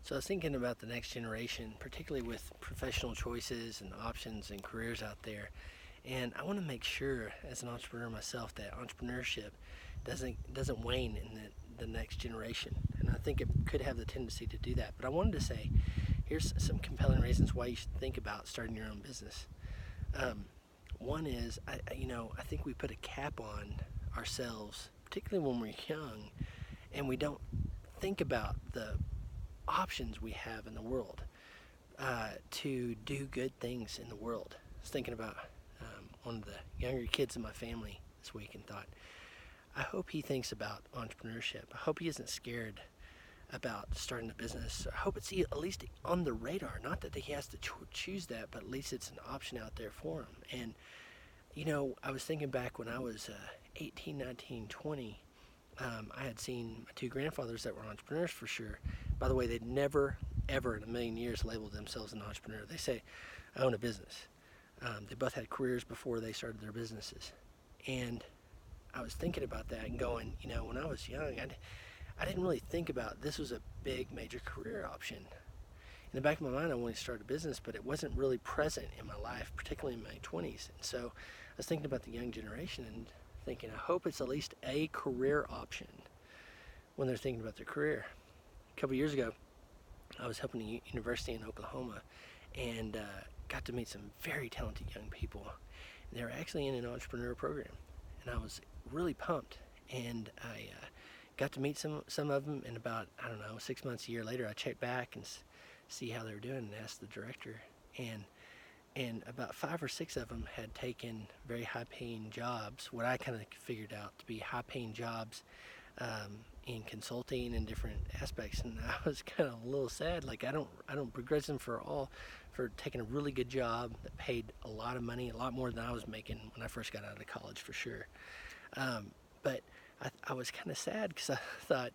So I was thinking about the next generation, particularly with professional choices and options and careers out there. And I want to make sure, as an entrepreneur myself, that entrepreneurship doesn't wane in the next generation. And I think it could have the tendency to do that. But I wanted to say, here's some compelling reasons why you should think about starting your own business. Um, One is, I think we put a cap on ourselves, particularly when we're young, and we don't think about the options we have in the world to do good things in the world. I was thinking about one of the younger kids in my family this week and thought, I hope he thinks about entrepreneurship. I hope he isn't scared about starting a business. I hope it's at least on the radar. Not that he has to choose that, but at least it's an option out there for him. And, I was thinking back when I was 18, 19, 20, I had seen my two grandfathers that were entrepreneurs for sure. By the way, they'd never, ever in a million years labeled themselves an entrepreneur. They say, I own a business. They both had careers before they started their businesses. And I was thinking about that and going, when I was young, I didn't really think about this was a big, major career option. In the back of my mind, I wanted to start a business, but it wasn't really present in my life, particularly in my 20s. And so I was thinking about the young generation and thinking, I hope it's at least a career option when they're thinking about their career. A couple years ago, I was helping a university in Oklahoma and got to meet some very talented young people. And they were actually in an entrepreneur program, and I was really pumped. And I got to meet some of them, and about, 6 months, a year later, I checked back and see how they were doing and asked the director. And about 5 or 6 of them had taken very high-paying jobs, what I kind of figured out to be high-paying jobs in consulting and different aspects. And I was kind of a little sad. Like, I don't begrudge them for taking a really good job that paid a lot of money, a lot more than I was making when I first got out of college, for sure. But I was kind of sad because I thought,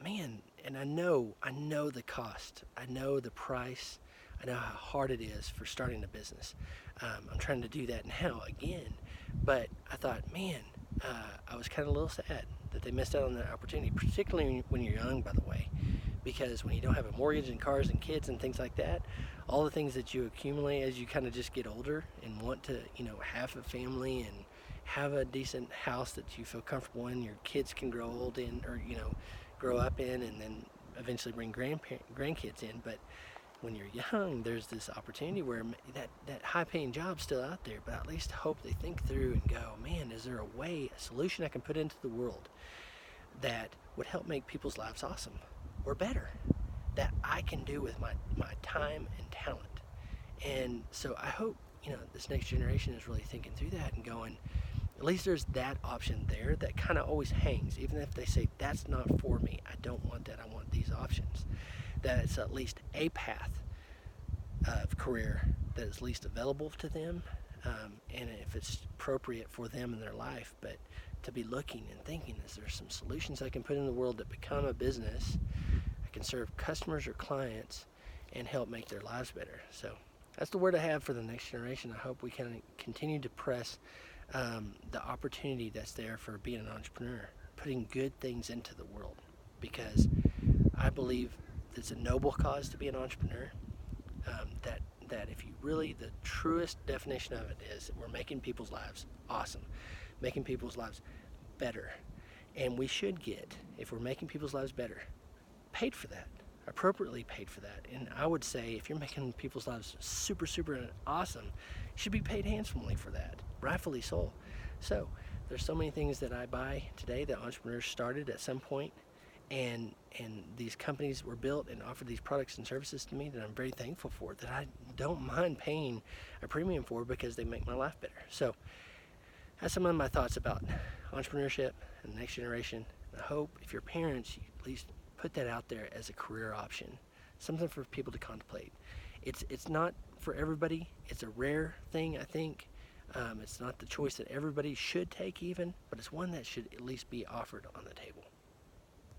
man, and I know the cost, I know the price, I know how hard it is for starting a business. I'm trying to do that now again, but I thought, man, I was kind of a little sad that they missed out on that opportunity, particularly when you're young, by the way, because when you don't have a mortgage and cars and kids and things like that, all the things that you accumulate as you kind of just get older and want to, have a family and have a decent house that you feel comfortable in, your kids can grow old in, or, grow up in, and then eventually bring grandkids in. But when you're young, there's this opportunity where that high-paying job's still out there, but at least hope they think through and go, man, is there a solution I can put into the world that would help make people's lives awesome or better, that I can do with my time and talent? And so I hope, this next generation is really thinking through that and going, at least there's that option there that kind of always hangs, even if they say, that's not for me, I don't want that, I want these options. That it's at least a path of career that is least available to them, and if it's appropriate for them in their life, but to be looking and thinking, is there some solutions I can put in the world that become a business, I can serve customers or clients and help make their lives better. So that's the word I have for the next generation. I hope we can continue to press the opportunity that's there for being an entrepreneur, putting good things into the world, because I believe it's a noble cause to be an entrepreneur. That if you really, the truest definition of it is that we're making people's lives awesome, making people's lives better, and we should get, if we're making people's lives better, paid for that, appropriately paid for that. And I would say if you're making people's lives super, super awesome, you should be paid handsomely for that, rightfully so. So there's so many things that I buy today that entrepreneurs started at some point, and these companies were built and offered these products and services to me that I'm very thankful for, that I don't mind paying a premium for because they make my life better. So that's some of my thoughts about entrepreneurship and the next generation. I hope if you're parents, you at least put that out there as a career option, something for people to contemplate. It's not for everybody. It's a rare thing, I think. It's not the choice that everybody should take even, but it's one that should at least be offered on the table.